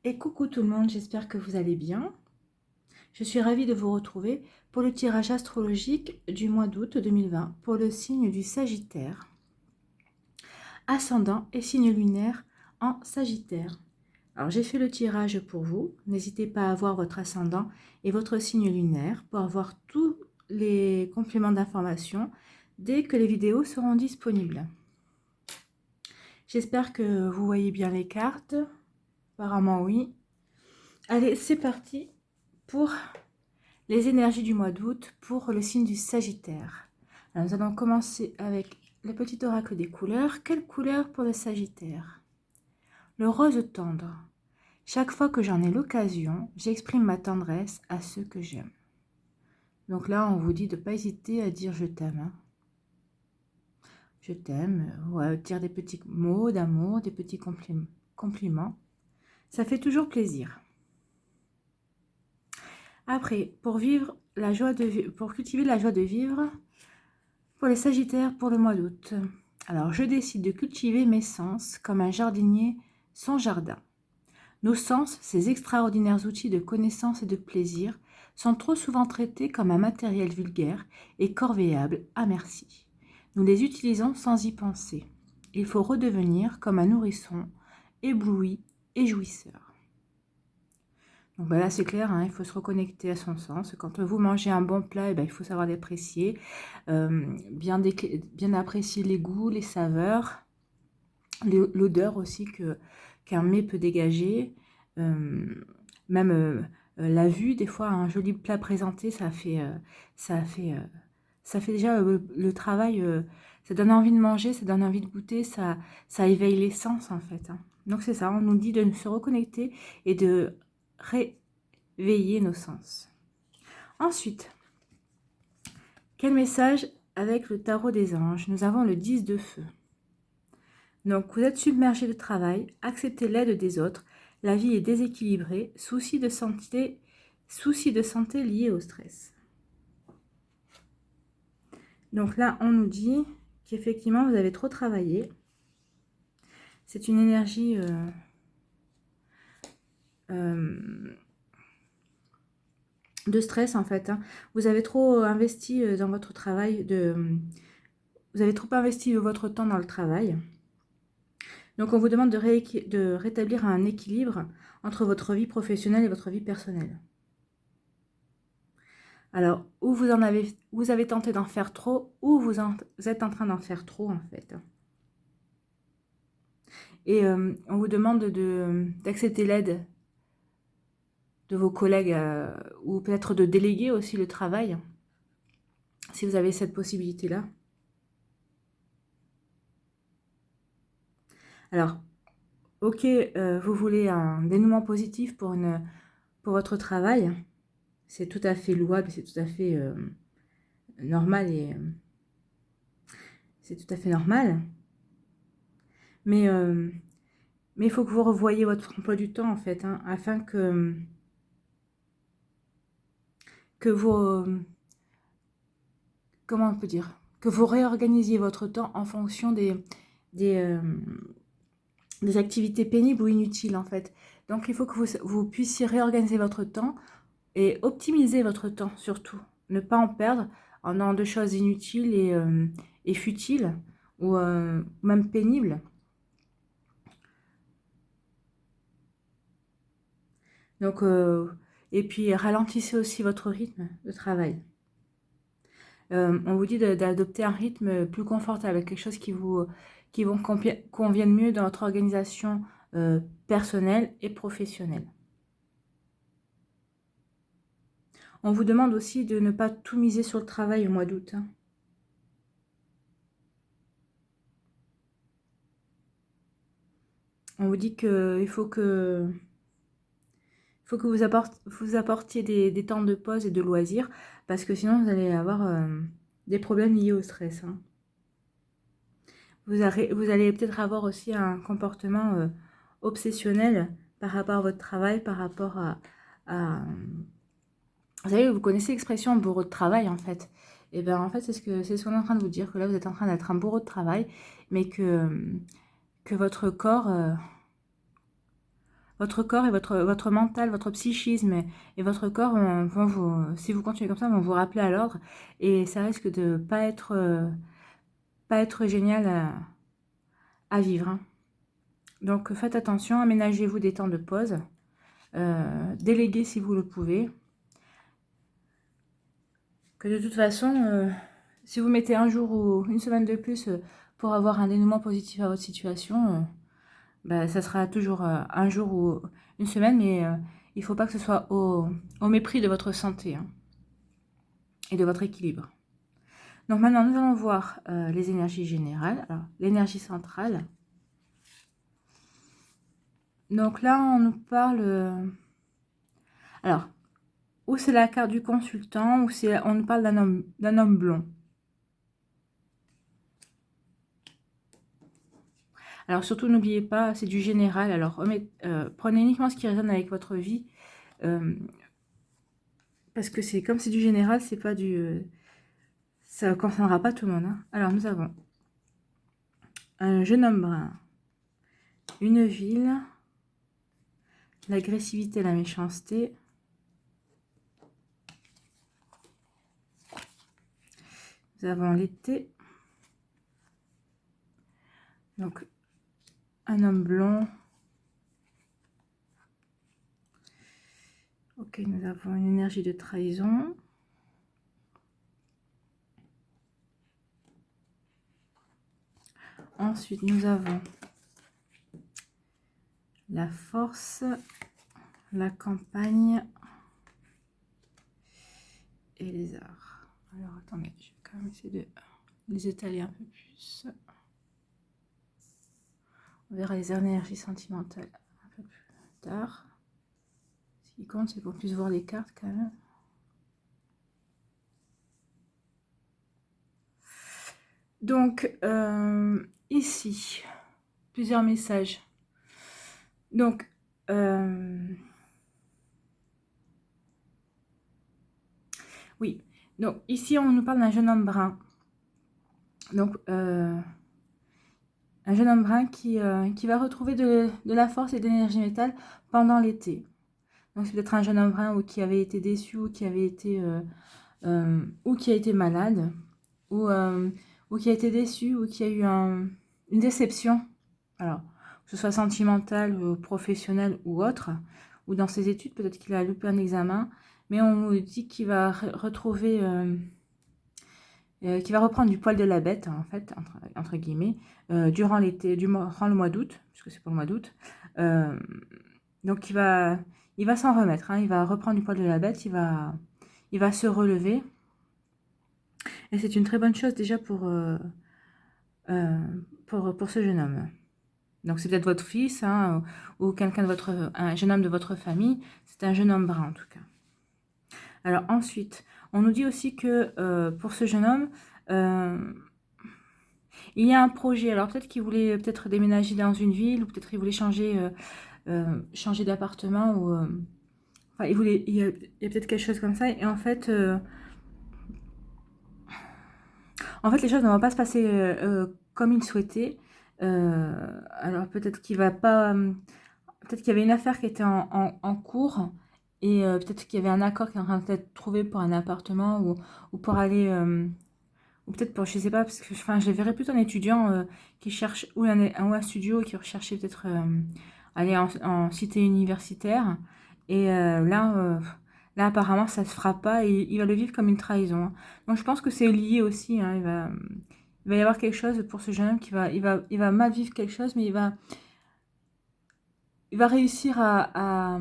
Et coucou tout le monde, j'espère que vous allez bien. Je suis ravie de vous retrouver pour le tirage astrologique du mois d'août 2020 pour le signe du Sagittaire. Ascendant et signe lunaire en Sagittaire. Alors j'ai fait le tirage pour vous. N'hésitez pas à voir votre ascendant et votre signe lunaire pour avoir tous les compléments d'information dès que les vidéos seront disponibles. J'espère que vous voyez bien les cartes. Apparemment oui. Allez, c'est parti pour les énergies du mois d'août pour le signe du Sagittaire. Alors, nous allons commencer avec le petit oracle des couleurs. Quelle couleur pour le Sagittaire? Le rose tendre. Chaque fois que j'en ai l'occasion, j'exprime ma tendresse à ceux que j'aime. Donc là, on vous dit de ne pas hésiter à dire je t'aime. Hein. Je t'aime, ou à dire des petits mots d'amour, des petits compliments. Ça fait toujours plaisir. Après, pour cultiver la joie de vivre, pour les Sagittaires pour le mois d'août. Alors, je décide de cultiver mes sens comme un jardinier son jardin. Nos sens, ces extraordinaires outils de connaissance et de plaisir, sont trop souvent traités comme un matériel vulgaire et corvéable à merci. Nous les utilisons sans y penser. Il faut redevenir comme un nourrisson, ébloui et jouisseur. Donc ben là c'est clair, hein, il faut se reconnecter à son sens. Quand vous mangez un bon plat, il faut savoir l'apprécier, bien apprécier les goûts, les saveurs, l'odeur aussi qu'un mets peut dégager, même la vue. Des fois, un joli plat présenté, ça fait déjà le travail, ça donne envie de manger, ça donne envie de goûter, ça éveille les sens en fait. Hein. Donc c'est ça, on nous dit de se reconnecter et de réveiller nos sens. Ensuite, quel message avec le tarot des anges? Nous avons le 10 de feu. Donc vous êtes submergé de travail, acceptez l'aide des autres, la vie est déséquilibrée, soucis de santé liés au stress. Donc là, on nous dit qu'effectivement, vous avez trop travaillé. C'est une énergie de stress en fait. Hein. Vous avez trop investi dans votre travail, vous avez trop investi votre temps dans le travail. Donc on vous demande de rétablir un équilibre entre votre vie professionnelle et votre vie personnelle. Alors, ou vous avez tenté d'en faire trop, ou vous êtes en train d'en faire trop en fait. Et on vous demande d'accepter l'aide de vos collègues ou peut-être de déléguer aussi le travail, si vous avez cette possibilité-là. Alors, ok, vous voulez un dénouement positif pour votre travail, c'est tout à fait louable, c'est tout à fait normal et c'est tout à fait normal. Mais il faut que vous revoyiez votre emploi du temps en fait, hein, afin que vous, comment on peut dire, que vous réorganisiez votre temps en fonction des activités pénibles ou inutiles en fait. Donc il faut que vous puissiez réorganiser votre temps et optimiser votre temps surtout. Ne pas en perdre en allant de choses inutiles et futiles ou même pénibles. Donc, et puis ralentissez aussi votre rythme de travail. On vous dit d'adopter un rythme plus confortable, quelque chose qui vous convienne mieux dans votre organisation personnelle et professionnelle. On vous demande aussi de ne pas tout miser sur le travail au mois d'août. Hein. On vous dit qu'il faut que vous apportiez des temps de pause et de loisirs, parce que sinon vous allez avoir des problèmes liés au stress. Hein. Vous allez peut-être avoir aussi un comportement obsessionnel par rapport à votre travail, par rapport à... Vous savez, vous connaissez l'expression bourreau de travail en fait. Et bien en fait, c'est ce qu'on est en train de vous dire, que là vous êtes en train d'être un bourreau de travail, mais que votre corps votre corps et votre mental, votre psychisme et votre corps vont vous, si vous continuez comme ça, vont vous rappeler à l'ordre. Et ça risque de pas être génial à vivre, hein. Donc faites attention, aménagez-vous des temps de pause, déléguez si vous le pouvez. Que de toute façon, si vous mettez un jour ou une semaine de plus pour avoir un dénouement positif à votre situation, bah, ça sera toujours un jour ou une semaine, mais il ne faut pas que ce soit au mépris de votre santé, hein, et de votre équilibre. Donc maintenant, nous allons voir les énergies générales. Alors, l'énergie centrale. Donc là, on nous parle... alors, ou c'est la carte du consultant, ou on nous parle d'un homme blond. Alors surtout, n'oubliez pas, c'est du général. Alors prenez uniquement ce qui résonne avec votre vie. Parce que c'est comme c'est du général, c'est pas du... ça ne concernera pas tout le monde, hein. Alors nous avons un jeune homme brun, une ville, l'agressivité, la méchanceté. Nous avons l'été. Donc un homme blond. Ok, nous avons une énergie de trahison. Ensuite, nous avons la force, la campagne et les arts. Alors, attendez, je vais quand même essayer de les étaler un peu plus. On verra les énergies sentimentales un peu plus tard. Ce qui compte, c'est qu'on puisse voir les cartes quand même. Donc, ici, plusieurs messages. Donc, oui. Donc, ici, on nous parle d'un jeune homme brun. Donc, un jeune homme brun qui va retrouver de la force et de l'énergie métal pendant l'été. Donc, c'est peut-être un jeune homme brun ou qui avait été déçu ou qui avait été... ou qui a été malade, ou qui a été déçu, ou qui a eu une déception, alors, que ce soit sentimentale, ou professionnelle ou autre, ou dans ses études, peut-être qu'il a loupé un examen, mais on nous dit qu'il va retrouver, qu'il va reprendre du poil de la bête, en fait, entre guillemets, durant l'été, durant le mois d'août, puisque c'est pour le mois d'août. Donc il va s'en remettre, hein, il va reprendre du poil de la bête, il va se relever. Et c'est une très bonne chose déjà pour ce jeune homme. Donc c'est peut-être votre fils, hein, ou quelqu'un de un jeune homme de votre famille. C'est un jeune homme brun en tout cas. Alors ensuite, on nous dit aussi que pour ce jeune homme, il y a un projet. Alors peut-être qu'il voulait peut-être déménager dans une ville, ou peut-être qu'il voulait changer d'appartement, ou enfin il y a peut-être quelque chose comme ça. Et en fait, les choses ne vont pas se passer comme il souhaitait. Alors peut-être qu'il va pas... peut-être qu'il y avait une affaire qui était en cours, et peut-être qu'il y avait un accord qui est en train d'être trouvé pour un appartement, ou pour aller... ou peut-être pour, je sais pas, parce que enfin, je les verrais plutôt un étudiant qui cherche, ou un studio qui recherchait peut-être aller en cité universitaire. Et là, apparemment, ça se fera pas, et il va le vivre comme une trahison, hein. Donc je pense que c'est lié aussi, hein, il va y avoir quelque chose pour ce jeune homme il va mal vivre quelque chose, mais il va réussir à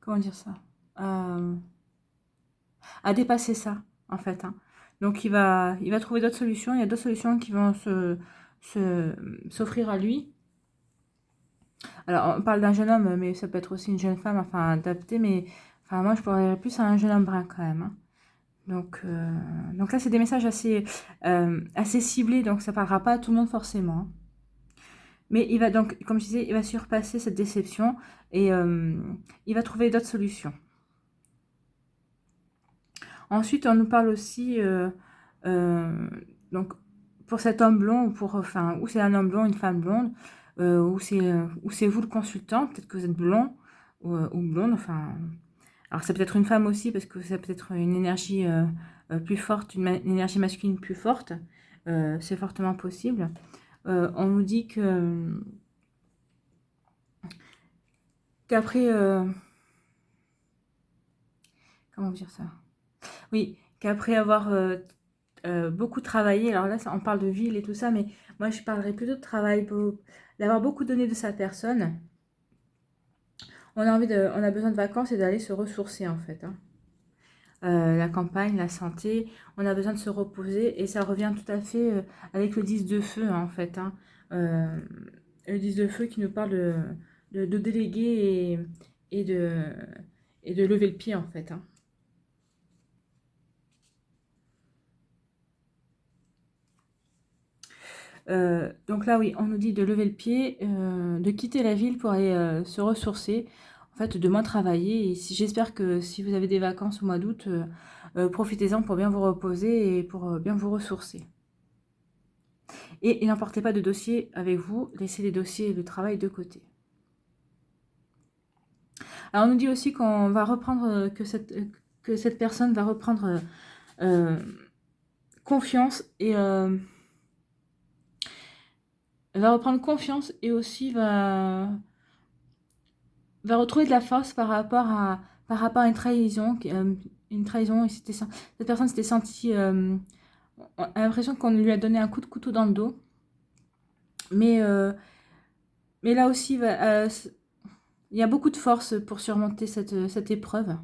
comment dire ça, à dépasser ça, en fait, hein. Donc il va trouver d'autres solutions. Il y a d'autres solutions qui vont s'offrir à lui. Alors on parle d'un jeune homme, mais ça peut être aussi une jeune femme, enfin adaptée, mais enfin moi je pourrais plus à un jeune homme brun quand même, hein. Donc là c'est des messages assez ciblés, donc ça parlera pas à tout le monde forcément, hein. Mais il va donc, comme je disais, il va surpasser cette déception, et il va trouver d'autres solutions. Ensuite, on nous parle aussi, donc, pour cet homme blond, ou pour, enfin, ou c'est un homme blond, une femme blonde, ou c'est vous le consultant, peut-être que vous êtes blond ou blonde, enfin... Alors c'est peut-être une femme aussi, parce que c'est peut-être une énergie plus forte, une énergie masculine plus forte, c'est fortement possible. On nous dit que qu'après... comment dire ça? Oui, qu'après avoir beaucoup travaillé, alors là on parle de ville et tout ça, mais moi je parlerais plutôt de travail, d'avoir beaucoup donné de sa personne. On a besoin de vacances et d'aller se ressourcer en fait, hein. La campagne, la santé, on a besoin de se reposer et ça revient tout à fait avec le 10 de feu, hein, en fait, hein. Euh, le 10 de feu qui nous parle de déléguer et et de lever le pied en fait, hein. Donc là, oui, on nous dit de lever le pied, de quitter la ville pour aller se ressourcer, en fait, de moins travailler. Et j'espère que si vous avez des vacances au mois d'août, profitez-en pour bien vous reposer et pour bien vous ressourcer. Et n'emportez pas de dossier avec vous, laissez les dossiers et le travail de côté. Alors on nous dit aussi qu'on va reprendre, que cette personne va reprendre confiance et va reprendre confiance et aussi va retrouver de la force par rapport à une trahison et cette personne s'était sentie a l'impression qu'on lui a donné un coup de couteau dans le dos, mais là aussi il y a beaucoup de force pour surmonter cette épreuve.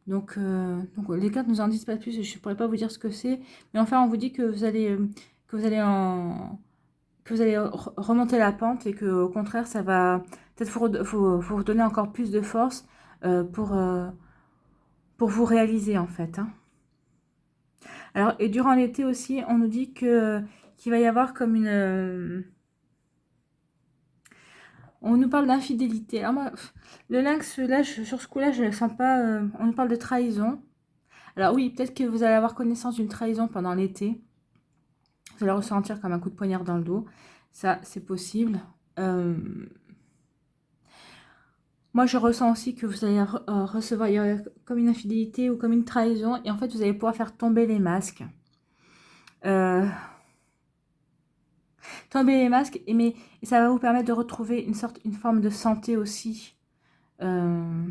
Donc les cartes nous en disent pas plus, je ne pourrais pas vous dire ce que c'est, mais enfin on vous dit que que vous allez remonter la pente et que au contraire ça va peut-être vous donner encore plus de force euh, pour, euh, pour vous réaliser en fait, hein. Alors et durant l'été aussi on nous dit que qu'il va y avoir comme une on nous parle d'infidélité. Alors moi, le lynx là sur ce coup-là je ne le sens pas, on nous parle de trahison. Alors oui, peut-être que vous allez avoir connaissance d'une trahison pendant l'été. Vous allez ressentir comme un coup de poignard dans le dos. Ça, c'est possible. Euh, Moi, je ressens aussi que vous allez recevoir comme une infidélité ou comme une trahison. Et en fait, vous allez pouvoir faire tomber les masques. Euh, Tomber les masques. Et ça va vous permettre de retrouver une forme de santé aussi. Euh,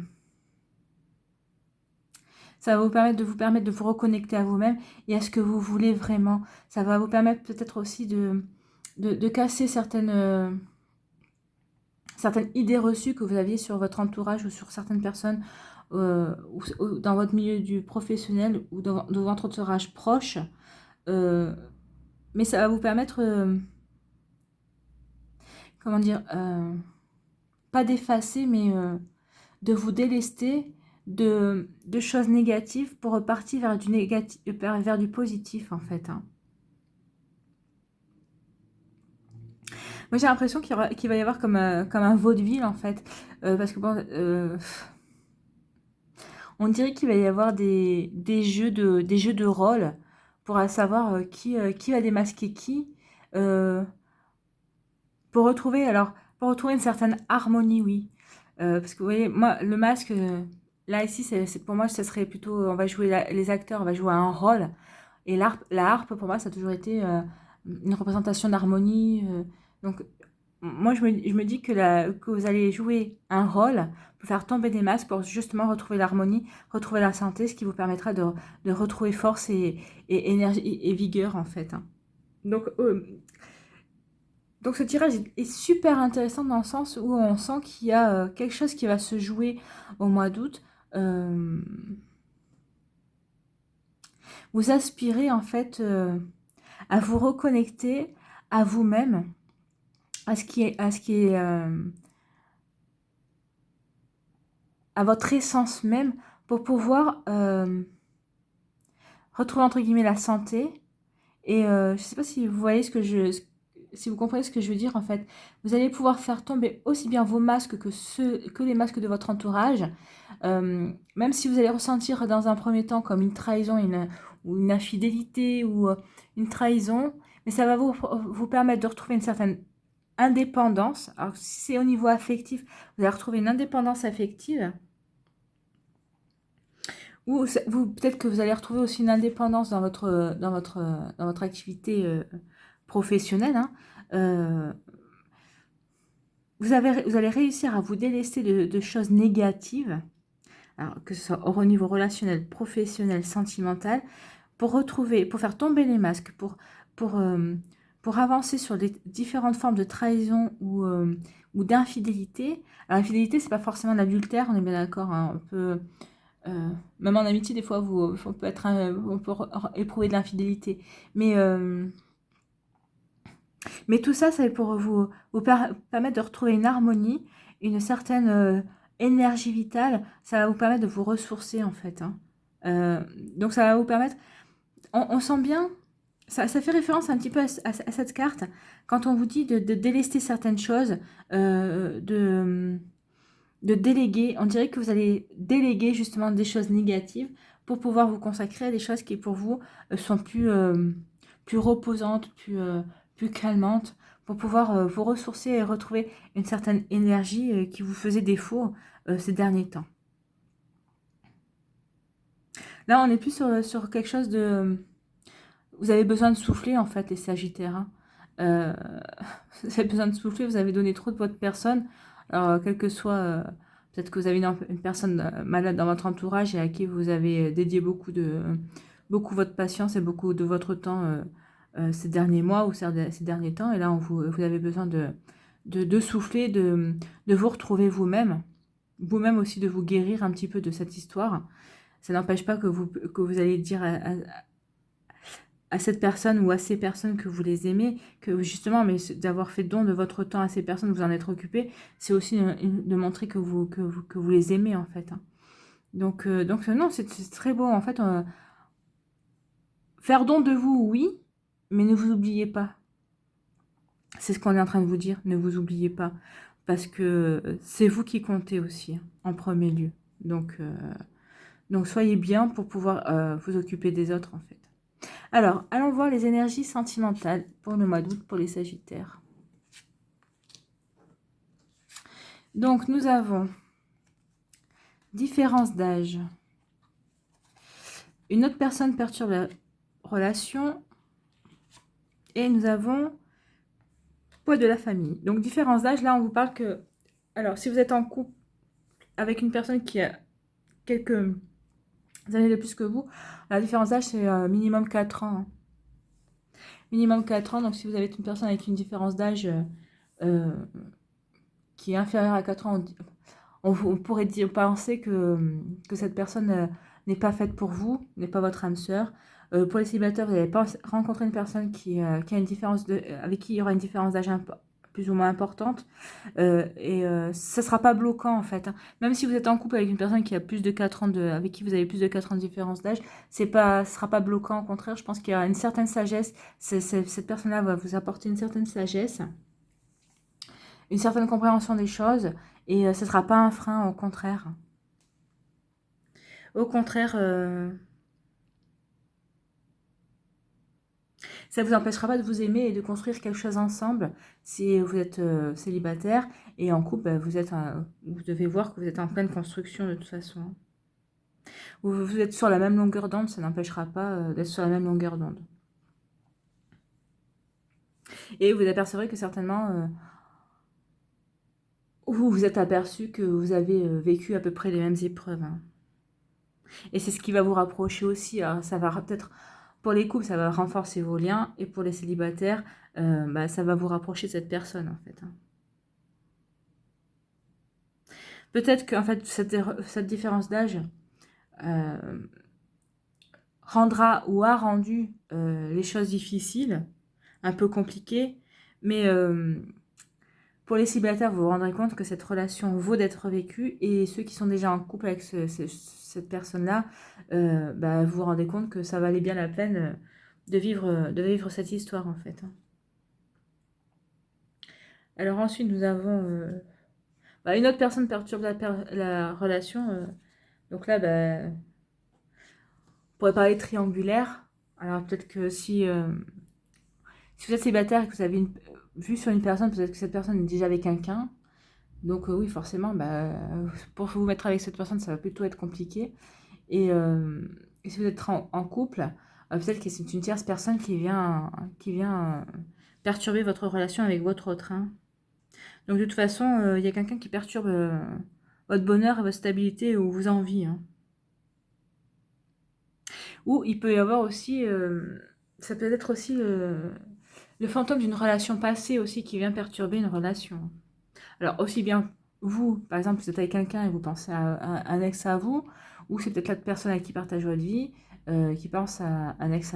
Ça va vous permettre de vous reconnecter à vous-même et à ce que vous voulez vraiment. Ça va vous permettre peut-être aussi de casser certaines idées reçues que vous aviez sur votre entourage ou sur certaines personnes ou dans votre milieu du professionnel ou dans votre entourage proche. Euh, mais ça va vous permettre, comment dire, pas d'effacer, mais de vous délester de choses négatives pour repartir vers du négatif, vers du positif en fait, hein. Moi j'ai l'impression qu'il va y avoir comme un vaudeville en fait, parce que bon, on dirait qu'il va y avoir des jeux de rôle pour savoir qui va démasquer qui, euh, pour retrouver une certaine harmonie, oui. Parce que vous voyez, moi, le masque, là, ici, pour moi, ça serait plutôt, on va jouer, les acteurs, on va jouer un rôle. Et la harpe, pour moi, ça a toujours été une représentation d'harmonie. Donc, moi, je me dis que vous allez jouer un rôle pour faire tomber des masques, pour justement retrouver l'harmonie, retrouver la santé, ce qui vous permettra de retrouver force et énergie et vigueur, en fait, hein. Donc, donc ce tirage est super intéressant dans le sens où on sent qu'il y a quelque chose qui va se jouer au mois d'août. Euh, Vous aspirez en fait à vous reconnecter à vous-même, à votre essence même, pour pouvoir retrouver entre guillemets la santé. Et je ne sais pas si vous voyez si vous comprenez ce que je veux dire en fait. Vous allez pouvoir faire tomber aussi bien vos masques que les masques de votre entourage. Même si vous allez ressentir dans un premier temps comme une trahison ou une infidélité ou une trahison, mais ça va vous permettre de retrouver une certaine indépendance. Alors, si c'est au niveau affectif, vous allez retrouver une indépendance affective. Ou peut-être que vous allez retrouver aussi une indépendance dans votre activité professionnelle. Hein. Vous allez réussir à vous délester de choses négatives, alors que ce soit au niveau relationnel, professionnel, sentimental, pour faire tomber les masques, pour, euh, pour avancer sur les différentes formes de trahison ou d'infidélité. Alors, l'infidélité, c'est pas forcément l'adultère, on est bien d'accord. Hein, on peut, même en amitié, des fois, on peut éprouver de l'infidélité. Mais tout ça, c'est pour vous permettre de retrouver une harmonie, une certaine énergie vitale. Ça va vous permettre de vous ressourcer, en fait. Hein. Donc, ça va vous permettre... On sent bien... Ça fait référence un petit peu à cette carte. Quand on vous dit de délester certaines choses, de déléguer, on dirait que vous allez déléguer justement des choses négatives pour pouvoir vous consacrer à des choses qui pour vous sont plus reposantes, plus calmantes, pour pouvoir vous ressourcer et retrouver une certaine énergie qui vous faisait défaut ces derniers temps. Là, on est plus sur quelque chose de... Vous avez besoin de souffler, en fait, les Sagittaires. Hein. Vous avez besoin de souffler, vous avez donné trop de votre personne. Alors, quel que soit... peut-être que vous avez une personne malade dans votre entourage et à qui vous avez dédié beaucoup votre patience et beaucoup de votre temps ces derniers mois ou ces derniers temps. Et là, vous avez besoin de souffler, de vous retrouver vous-même. Vous-même aussi de vous guérir un petit peu de cette histoire. Ça n'empêche pas que vous allez dire à cette personne ou à ces personnes que vous les aimez, que justement, mais d'avoir fait don de votre temps à ces personnes, vous en êtes occupé, c'est aussi de montrer que vous les aimez, en fait. Hein. Donc non, c'est très beau, en fait. Faire don de vous, oui, mais ne vous oubliez pas. C'est ce qu'on est en train de vous dire, ne vous oubliez pas. Parce que c'est vous qui comptez aussi, hein, en premier lieu. Donc soyez bien pour pouvoir vous occuper des autres, en fait. Alors, allons voir les énergies sentimentales pour le mois d'août pour les Sagittaires. Donc, nous avons différence d'âge. Une autre personne perturbe la relation. Et nous avons poids de la famille. Donc, différence d'âge, là, on vous parle que... Alors, si vous êtes en couple avec une personne qui a quelques années de plus que vous, la différence d'âge, c'est minimum 4 ans. Hein. Minimum 4 ans. Donc, si vous avez une personne avec une différence d'âge qui est inférieure à 4 ans, on pourrait penser que cette personne n'est pas faite pour vous, n'est pas votre âme sœur. Pour les célibataires, vous n'allez pas rencontrer une personne qui a une différence avec qui il y aura une différence d'âge plus ou moins importante. Ça ne sera pas bloquant en fait. Hein. Même si vous êtes en couple avec une personne qui a plus de 4 ans avec qui vous avez plus de 4 ans de différence d'âge, ce ne sera pas bloquant. Au contraire, je pense qu'il y aura une certaine sagesse. Cette personne-là va vous apporter une certaine sagesse, une certaine compréhension des choses. Et ce ne sera pas un frein, au contraire. Au contraire, ça ne vous empêchera pas de vous aimer et de construire quelque chose ensemble si vous êtes célibataire. Et en couple, bah, vous devez voir que vous êtes en pleine construction de toute façon. Vous êtes sur la même longueur d'onde, ça n'empêchera pas d'être sur la même longueur d'onde. Et vous apercevrez que certainement, vous vous êtes aperçu que vous avez vécu à peu près les mêmes épreuves. Hein. Et c'est ce qui va vous rapprocher aussi. Alors, ça va peut-être, pour les couples, ça va renforcer vos liens. Et pour les célibataires, bah, ça va vous rapprocher de cette personne, en fait. Hein. Peut-être qu'en fait, cette différence d'âge rendra ou a rendu les choses difficiles, un peu compliquées. Mais pour les célibataires, vous vous rendrez compte que cette relation vaut d'être vécue. Et ceux qui sont déjà en couple avec cette personne-là, bah, vous vous rendez compte que ça valait bien la peine de vivre cette histoire, en fait. Alors ensuite, nous avons bah, une autre personne perturbe la relation. Donc là, bah, on pourrait parler triangulaire. Alors peut-être que si Si vous êtes célibataire et que vous avez une vue sur une personne, peut-être que cette personne est déjà avec quelqu'un. Donc oui, forcément, bah, pour vous mettre avec cette personne, ça va plutôt être compliqué. Et si vous êtes en couple, peut-être que c'est une tierce personne qui vient perturber votre relation avec votre autre. Hein. Donc de toute façon, il y a quelqu'un qui perturbe votre bonheur et votre stabilité ou vos envies. Hein. Ou il peut y avoir aussi, ça peut être aussi le fantôme d'une relation passée aussi qui vient perturber une relation. Alors aussi bien vous, par exemple, vous êtes avec quelqu'un et vous pensez à un ex à vous, ou c'est peut-être l'autre personne avec qui partage votre vie qui pense à un ex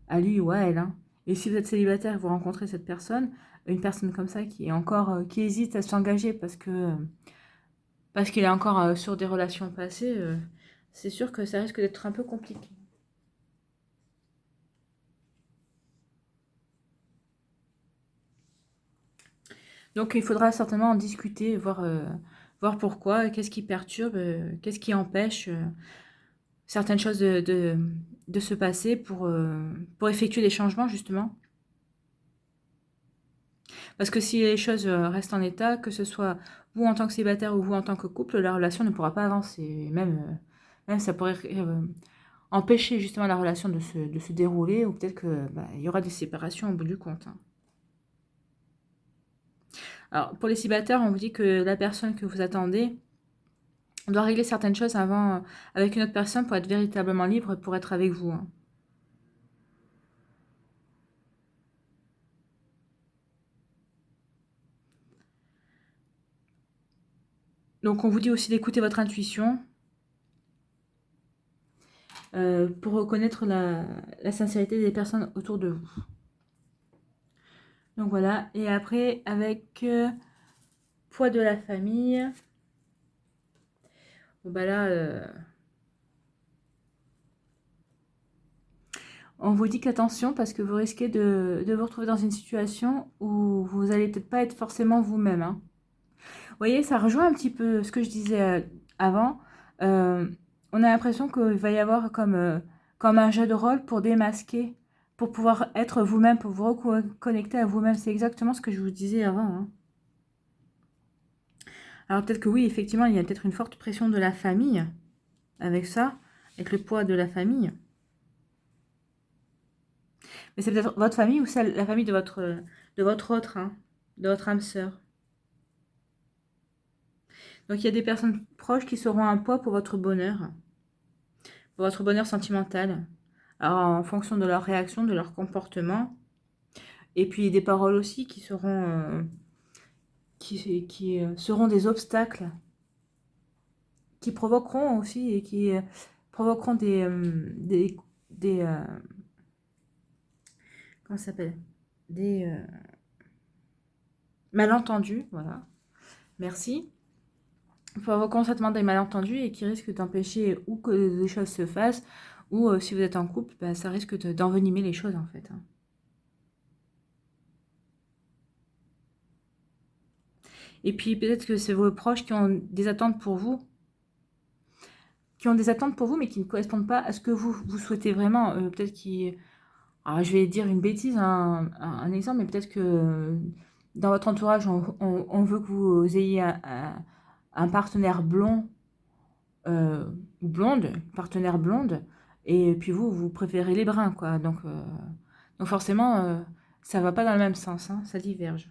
à lui ou à elle. Hein. Et si vous êtes célibataire et vous rencontrez cette personne, une personne comme ça qui est encore qui hésite à s'engager parce qu'il est encore sur des relations passées, c'est sûr que ça risque d'être un peu compliqué. Donc il faudra certainement en discuter, voir pourquoi, qu'est-ce qui perturbe, qu'est-ce qui empêche certaines choses de se passer pour effectuer des changements justement. Parce que si les choses restent en état, que ce soit vous en tant que célibataire ou vous en tant que couple, la relation ne pourra pas avancer. Même ça pourrait empêcher justement la relation de se dérouler ou peut-être que bah, il y aura des séparations au bout du compte. Hein. Alors pour les célibataires, on vous dit que la personne que vous attendez doit régler certaines choses avant avec une autre personne pour être véritablement libre pour être avec vous. Hein. Donc on vous dit aussi d'écouter votre intuition pour reconnaître la sincérité des personnes autour de vous. Donc voilà, et après avec poids de la famille, bon bah là, on vous dit qu'attention parce que vous risquez de vous retrouver dans une situation où vous allez peut-être pas être forcément vous-même. Hein. Vous voyez, ça rejoint un petit peu ce que je disais avant. Euh, on a l'impression qu'il va y avoir comme un jeu de rôle pour démasquer, pour pouvoir être vous-même, pour vous reconnecter à vous-même. C'est exactement ce que je vous disais avant. Hein. Alors peut-être que oui, effectivement, il y a peut-être une forte pression de la famille avec ça, avec le poids de la famille. Mais c'est peut-être votre famille ou celle, la famille de votre autre, hein, de votre âme sœur. Donc il y a des personnes proches qui seront un poids pour votre bonheur sentimental. Alors en fonction de leur réaction, de leur comportement, et puis des paroles aussi qui seront des obstacles, qui provoqueront aussi et qui provoqueront des comment ça s'appelle? Des malentendus, voilà. Merci. Provoquant certainement des malentendus et qui risquent d'empêcher ou que des choses se fassent, ou si vous êtes en couple, bah, ça risque d'envenimer les choses en fait. Hein. Et puis peut-être que c'est vos proches qui ont des attentes pour vous, mais qui ne correspondent pas à ce que vous souhaitez vraiment. Peut-être qu'ils... Alors je vais dire une bêtise, un exemple, mais peut-être que dans votre entourage, on veut que vous ayez un partenaire blond ou blonde, partenaire blonde, et puis vous préférez les bruns, quoi. Donc forcément, ça va pas dans le même sens, hein, ça diverge.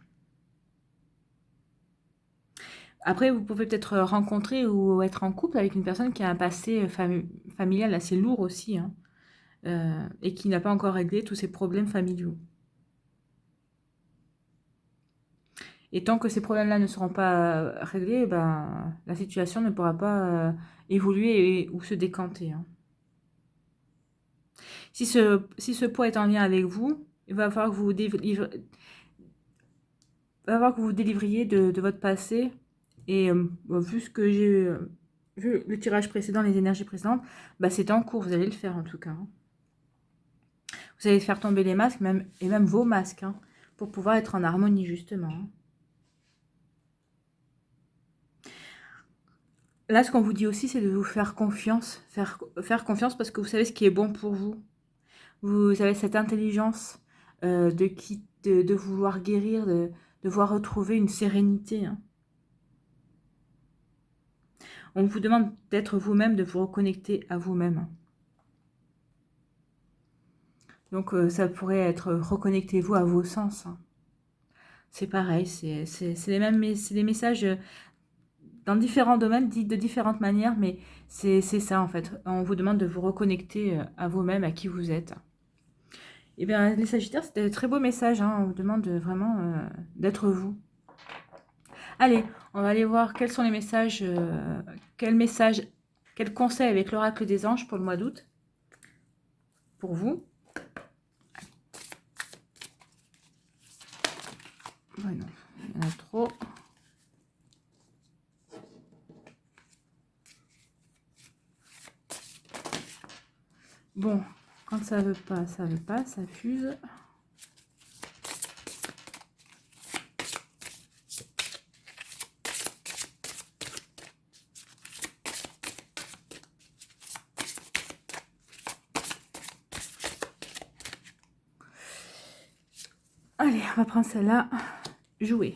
Après, vous pouvez peut-être rencontrer ou être en couple avec une personne qui a un passé familial assez lourd aussi, hein, et qui n'a pas encore réglé tous ses problèmes familiaux. Et tant que ces problèmes-là ne seront pas réglés, ben, la situation ne pourra pas évoluer ou se décanter. Hein. Si ce poids est en lien avec vous, il va falloir que vous délivriez de votre passé. Et vu ce que j'ai vu le tirage précédent, les énergies précédentes, bah, c'est en cours, vous allez le faire en tout cas. Hein. Vous allez faire tomber les masques, et même vos masques, hein, pour pouvoir être en harmonie justement. Hein. Là, ce qu'on vous dit aussi, c'est de vous faire confiance. Faire confiance parce que vous savez ce qui est bon pour vous. Vous avez cette intelligence de vouloir guérir, de vouloir retrouver une sérénité. Hein. On vous demande d'être vous-même, de vous reconnecter à vous-même. Donc, ça pourrait être reconnectez-vous à vos sens. Hein. C'est pareil, c'est des messages dans différents domaines, dits de différentes manières, mais c'est ça en fait. On vous demande de vous reconnecter à vous-même, à qui vous êtes. Eh bien, les Sagittaires, c'était de très beaux messages. Hein. On vous demande vraiment d'être vous. Allez, on va aller voir quels sont les messages, quels conseils avec l'oracle des anges pour le mois d'août. Pour vous. Ouais, non, il y en a trop. Bon, quand ça veut pas, ça fuse. Allez, on va prendre celle-là. Jouer.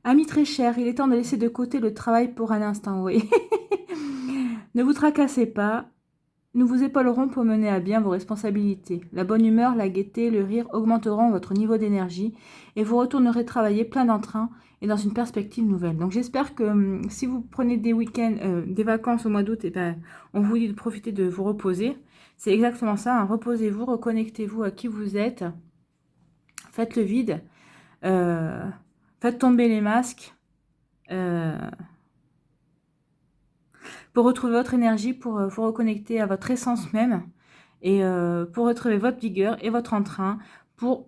Ami très cher, il est temps de laisser de côté le travail pour un instant, oui. Ne vous tracassez pas. Nous vous épaulerons pour mener à bien vos responsabilités. La bonne humeur, la gaieté, le rire augmenteront votre niveau d'énergie et vous retournerez travailler plein d'entrain et dans une perspective nouvelle. Donc j'espère que si vous prenez des week-ends, des vacances au mois d'août, eh ben, on vous dit de profiter de vous reposer. C'est exactement ça, hein. Reposez-vous, reconnectez-vous à qui vous êtes. Faites le vide. Faites tomber les masques. Pour retrouver votre énergie, pour vous reconnecter à votre essence même et pour retrouver votre vigueur et votre entrain pour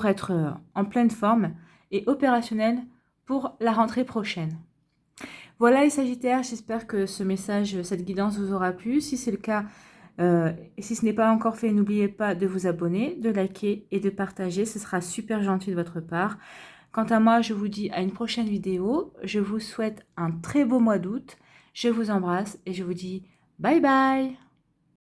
être en pleine forme et opérationnel pour la rentrée prochaine. Voilà les Sagittaires, j'espère que ce message, cette guidance vous aura plu. Si c'est le cas, et si ce n'est pas encore fait, n'oubliez pas de vous abonner, de liker et de partager. Ce sera super gentil de votre part. Quant à moi, je vous dis à une prochaine vidéo. Je vous souhaite un très beau mois d'août. Je vous embrasse et je vous dis bye bye.